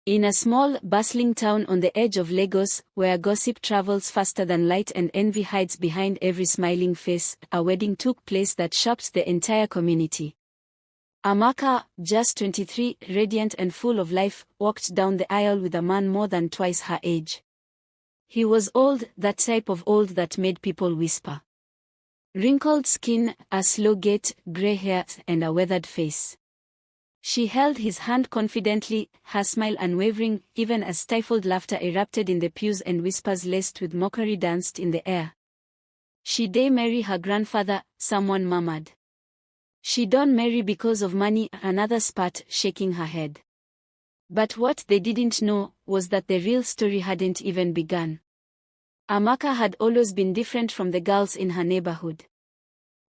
In a small, bustling town on the edge of Lagos, where gossip travels faster than light and envy hides behind every smiling face, a wedding took place that shocked the entire community. Amaka, just 23, radiant and full of life, walked down the aisle with a man more than twice her age. He was old, that type of old that made people whisper. Wrinkled skin, a slow gait, grey hair, and a weathered face. She held his hand confidently, her smile unwavering, even as stifled laughter erupted in the pews and whispers laced with mockery danced in the air. "She dey marry her grandfather," someone murmured. "She don't marry because of money," another spat, shaking her head. But what they didn't know was that the real story hadn't even begun. Amaka had always been different from the girls in her neighborhood.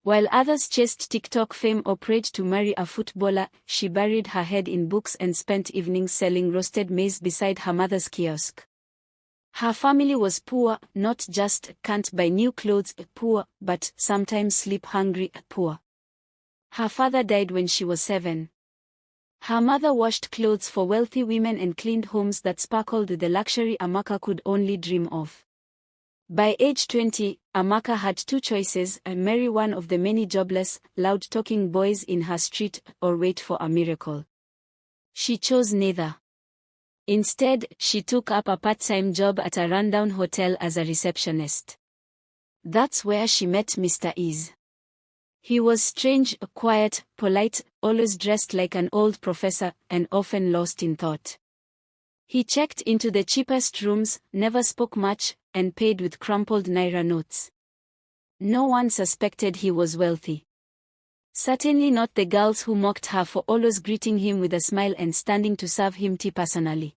While others chased TikTok fame or prayed to marry a footballer, she buried her head in books and spent evenings selling roasted maize beside her mother's kiosk. Her family was poor, not just can't buy new clothes poor, but sometimes sleep-hungry poor. Her father died when she was 7. Her mother washed clothes for wealthy women and cleaned homes that sparkled with the luxury Amaka could only dream of. By age 20, Amaka had two choices: marry one of the many jobless, loud-talking boys in her street, or wait for a miracle. She chose neither. Instead, she took up a part-time job at a rundown hotel as a receptionist. That's where she met Mr. Ease. He was strange, quiet, polite, always dressed like an old professor, and often lost in thought. He checked into the cheapest rooms, never spoke much, and paid with crumpled naira notes. No one suspected he was wealthy. Certainly not the girls who mocked her for always greeting him with a smile and standing to serve him tea personally.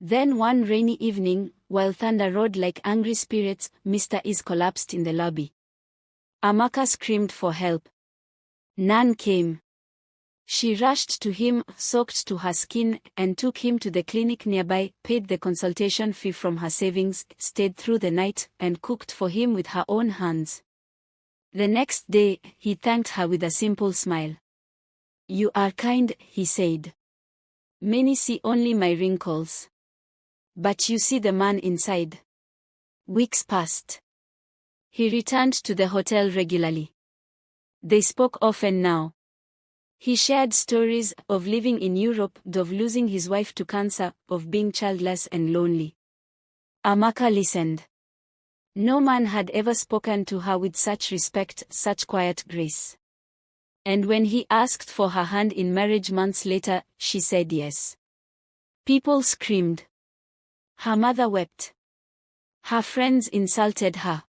Then one rainy evening, while thunder roared like angry spirits, Mr. Is collapsed in the lobby. Amaka screamed for help. None came. She rushed to him, soaked to her skin, and took him to the clinic nearby, paid the consultation fee from her savings, stayed through the night, and cooked for him with her own hands. The next day, he thanked her with a simple smile. "You are kind," he said. "Many see only my wrinkles. But you see the man inside." Weeks passed. He returned to the hotel regularly. They spoke often now. He shared stories of living in Europe, of losing his wife to cancer, of being childless and lonely. Amaka listened. No man had ever spoken to her with such respect, such quiet grace. And when he asked for her hand in marriage months later, she said yes. People screamed. Her mother wept. Her friends insulted her.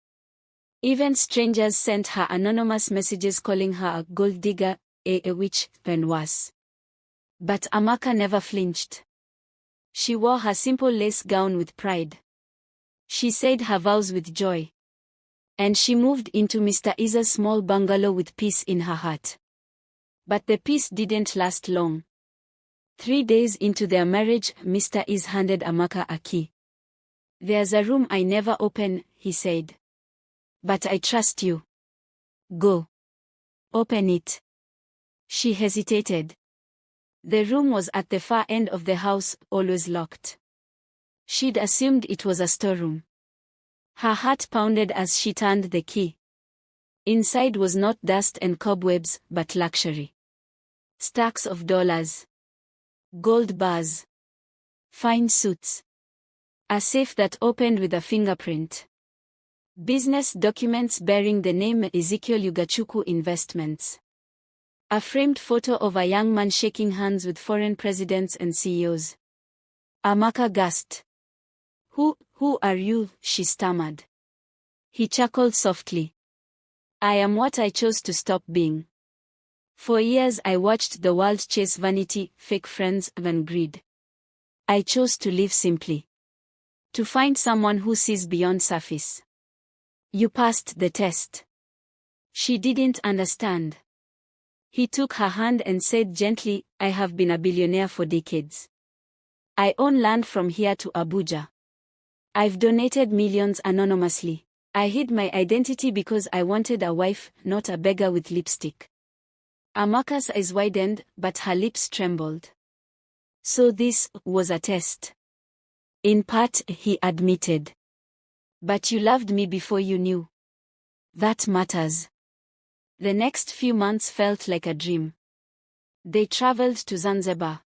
Even strangers sent her anonymous messages calling her a gold digger, a witch, and worse. But Amaka never flinched. She wore her simple lace gown with pride. She said her vows with joy. And she moved into Mr. Iza's small bungalow with peace in her heart. But the peace didn't last long. 3 days into their marriage, Mr. Iz handed Amaka a key. "There's a room I never open," he said. "But I trust you. Go. Open it." She hesitated. The room was at the far end of the house, always locked. She'd assumed it was a storeroom. Her heart pounded as she turned the key. Inside was not dust and cobwebs, but luxury. Stacks of dollars. Gold bars. Fine suits. A safe that opened with a fingerprint. Business documents bearing the name Ezekiel Ugachuku Investments. A framed photo of a young man shaking hands with foreign presidents and CEOs. Amaka gasped. Who are you?" she stammered. He chuckled softly. "I am what I chose to stop being. For years I watched the world chase vanity, fake friends, and greed. I chose to live simply. To find someone who sees beyond surface. You passed the test." She didn't understand. He took her hand and said gently, "I have been a billionaire for decades. I own land from here to Abuja. I've donated millions anonymously. I hid my identity because I wanted a wife, not a beggar with lipstick." Amaka's eyes widened, but her lips trembled. So this was a test. In part, he admitted. But you loved me before you knew. That matters. The next few months felt like a dream. They traveled to Zanzibar.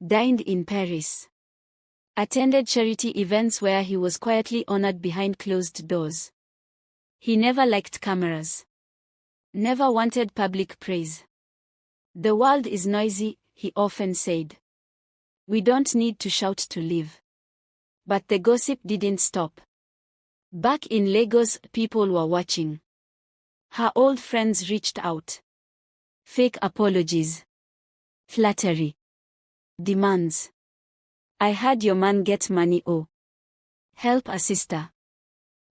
Dined in Paris. Attended charity events where he was quietly honored behind closed doors. He never liked cameras. Never wanted public praise. The world is noisy, he often said. We don't need to shout to live. But the gossip didn't stop. Back in Lagos, people were watching. Her old friends reached out. Fake apologies. Flattery. Demands. I heard your man get money. Oh. Help a sister.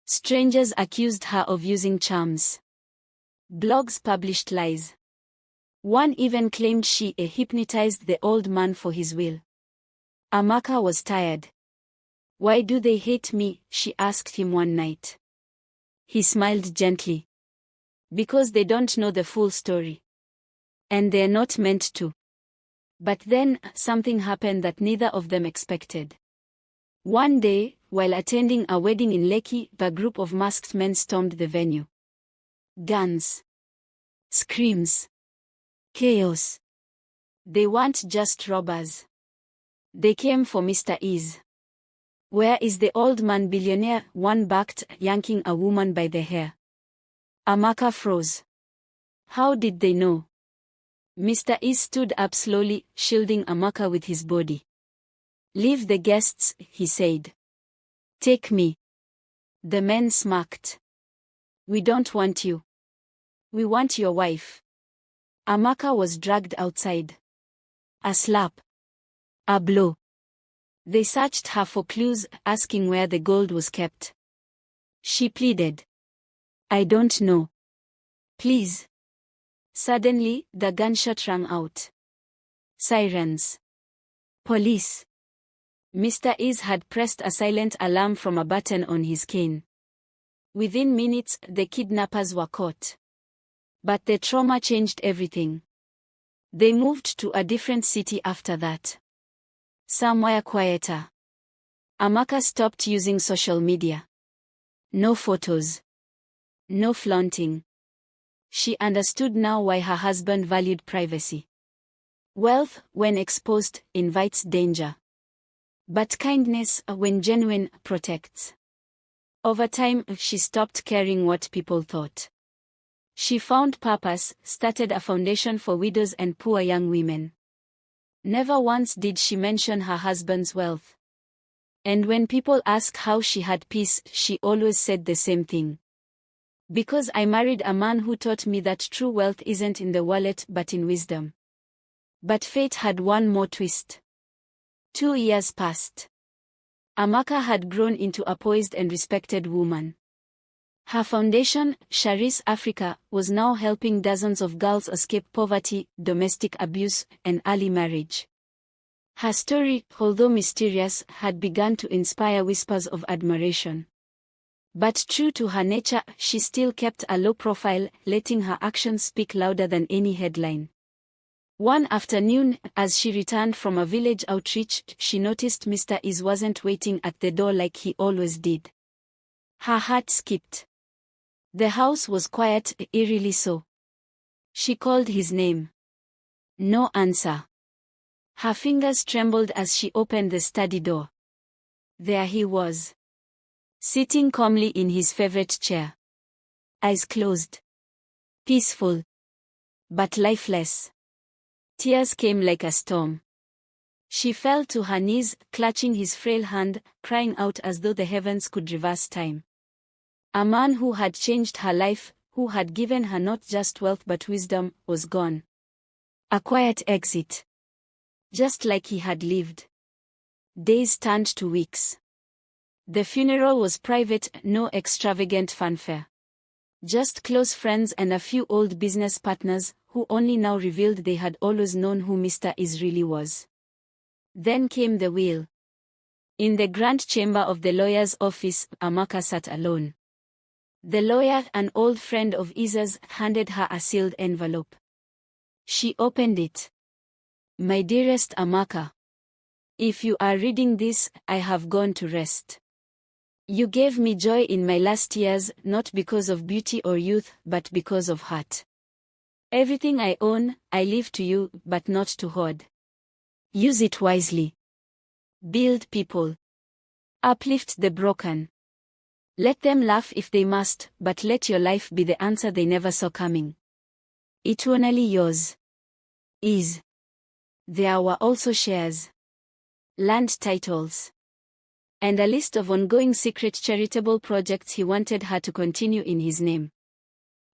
Strangers accused her of using charms. Blogs published lies. One even claimed she hypnotized the old man for his will. Amaka was tired. Why do they hate me? She asked him one night. He smiled gently. Because they don't know the full story. And they're not meant to. But then, something happened that neither of them expected. One day, while attending a wedding in Lekki, a group of masked men stormed the venue. Guns. Screams. Chaos. They weren't just robbers. They came for Mr. Ease. Where is the old man billionaire? One barked, yanking a woman by the hair. Amaka froze. How did they know? Mr. Ease stood up slowly, shielding Amaka with his body. Leave the guests, he said. Take me. The men smirked. We don't want you. We want your wife. Amaka was dragged outside. A slap. A blow. They searched her for clues, asking where the gold was kept. She pleaded. I don't know. Please. Suddenly, the gunshot rang out. Sirens. Police. Mr. Ease had pressed a silent alarm from a button on his cane. Within minutes, the kidnappers were caught. But the trauma changed everything. They moved to a different city after that. Somewhere quieter. Amaka stopped using social media. No photos. No flaunting. She understood now why her husband valued privacy. Wealth, when exposed, invites danger. But kindness, when genuine, protects. Over time, she stopped caring what people thought. She found purpose, started a foundation for widows and poor young women. Never once did she mention her husband's wealth. And when people ask how she had peace, she always said the same thing. Because I married a man who taught me that true wealth isn't in the wallet but in wisdom. But fate had one more twist. 2 years passed. Amaka had grown into a poised and respected woman. Her foundation, Charis Africa, was now helping dozens of girls escape poverty, domestic abuse, and early marriage. Her story, although mysterious, had begun to inspire whispers of admiration. But true to her nature, she still kept a low profile, letting her actions speak louder than any headline. One afternoon, as she returned from a village outreach, she noticed Mr. Ease wasn't waiting at the door like he always did. Her heart skipped. The house was quiet, eerily so. She called his name. No answer. Her fingers trembled as she opened the study door. There he was. Sitting calmly in his favorite chair. Eyes closed. Peaceful. But lifeless. Tears came like a storm. She fell to her knees, clutching his frail hand, crying out as though the heavens could reverse time. A man who had changed her life, who had given her not just wealth but wisdom, was gone. A quiet exit. Just like he had lived. Days turned to weeks. The funeral was private, no extravagant fanfare. Just close friends and a few old business partners, who only now revealed they had always known who Mr. Ease really was. Then came the will. In the grand chamber of the lawyer's office, Amaka sat alone. The lawyer, an old friend of Ease's, handed her a sealed envelope. She opened it. My dearest Amaka. If you are reading this, I have gone to rest. You gave me joy in my last years, not because of beauty or youth, but because of heart. Everything I own, I leave to you, but not to hoard. Use it wisely. Build people. Uplift the broken. Let them laugh if they must, but let your life be the answer they never saw coming. Eternally yours. Is. There were also shares, land titles, and a list of ongoing secret charitable projects he wanted her to continue in his name.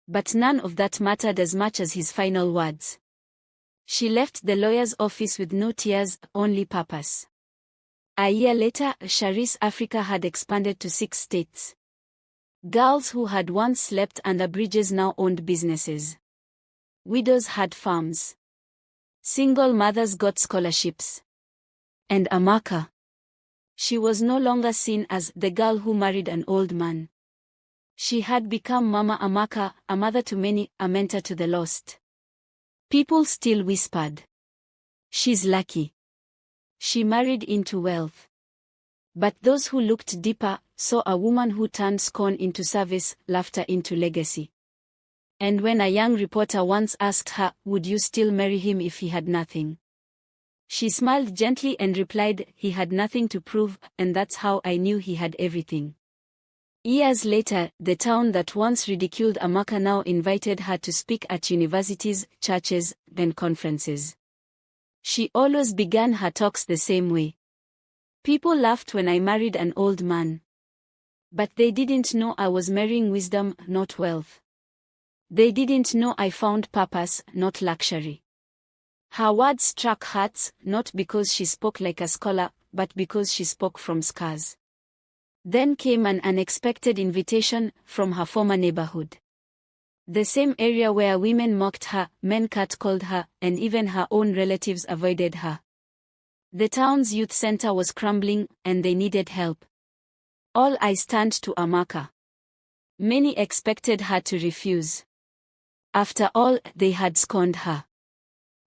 But none of that mattered as much as his final words. She left the lawyer's office with no tears, only purpose. A year later, Shari's Africa had expanded to 6 states. Girls who had once slept under bridges now owned businesses. Widows had farms. Single mothers got scholarships. And Amaka. She was no longer seen as the girl who married an old man. She had become Mama Amaka, a mother to many, a mentor to the lost. People still whispered, "She's lucky. She married into wealth." But those who looked deeper saw a woman who turned scorn into service, laughter into legacy. And when a young reporter once asked her, would you still marry him if he had nothing? She smiled gently and replied, he had nothing to prove, and that's how I knew he had everything. Years later, the town that once ridiculed Amaka now invited her to speak at universities, churches, and conferences. She always began her talks the same way. People laughed when I married an old man. But they didn't know I was marrying wisdom, not wealth. They didn't know I found purpose, not luxury. Her words struck hearts, not because she spoke like a scholar, but because she spoke from scars. Then came an unexpected invitation from her former neighborhood. The same area where women mocked her, men catcalled her, and even her own relatives avoided her. The town's youth center was crumbling, and they needed help. All eyes turned to Amaka. Many expected her to refuse. After all, they had scorned her.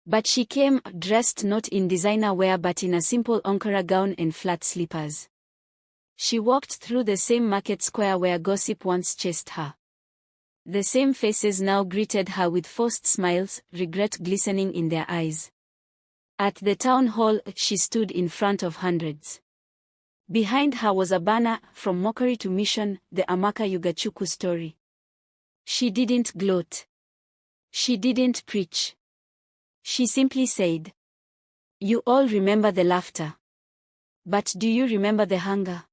But she came, dressed not in designer wear but in a simple Ankara gown and flat slippers. She walked through the same market square where gossip once chased her. The same faces now greeted her with forced smiles, regret glistening in their eyes. At the town hall, she stood in front of hundreds. Behind her was a banner, from mockery to mission, the Amaka Yugachuku story. She didn't gloat. She didn't preach. She simply said, "You all remember the laughter. But do you remember the hunger?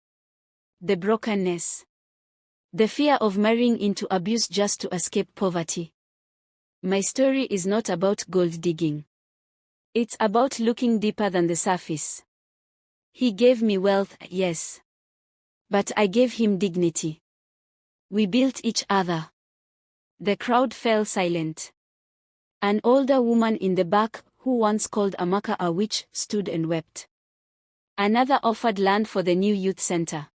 The brokenness? The fear of marrying into abuse just to escape poverty? My story is not about gold digging. It's about looking deeper than the surface. He gave me wealth, yes. But I gave him dignity. We built each other." The crowd fell silent. An older woman in the back, who once called Amaka a witch, stood and wept. Another offered land for the new youth center.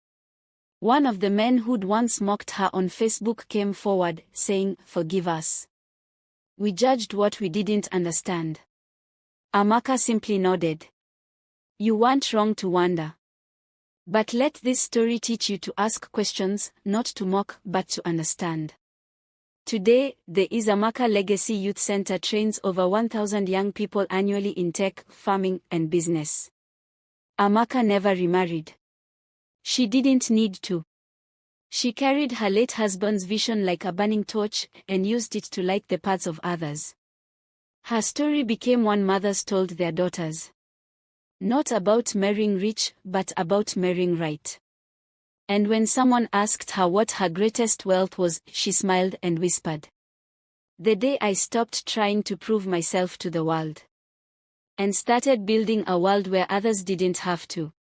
One of the men who'd once mocked her on Facebook came forward, saying, "Forgive us. We judged what we didn't understand." Amaka simply nodded. "You weren't wrong to wonder. But let this story teach you to ask questions, not to mock, but to understand." Today, the Amaka Legacy Youth Center trains over 1,000 young people annually in tech, farming, and business. Amaka never remarried. She didn't need to. She carried her late husband's vision like a burning torch, and used it to light the paths of others. Her story became one mothers told their daughters. Not about marrying rich, but about marrying right. And when someone asked her what her greatest wealth was, she smiled and whispered, "The day I stopped trying to prove myself to the world. And started building a world where others didn't have to."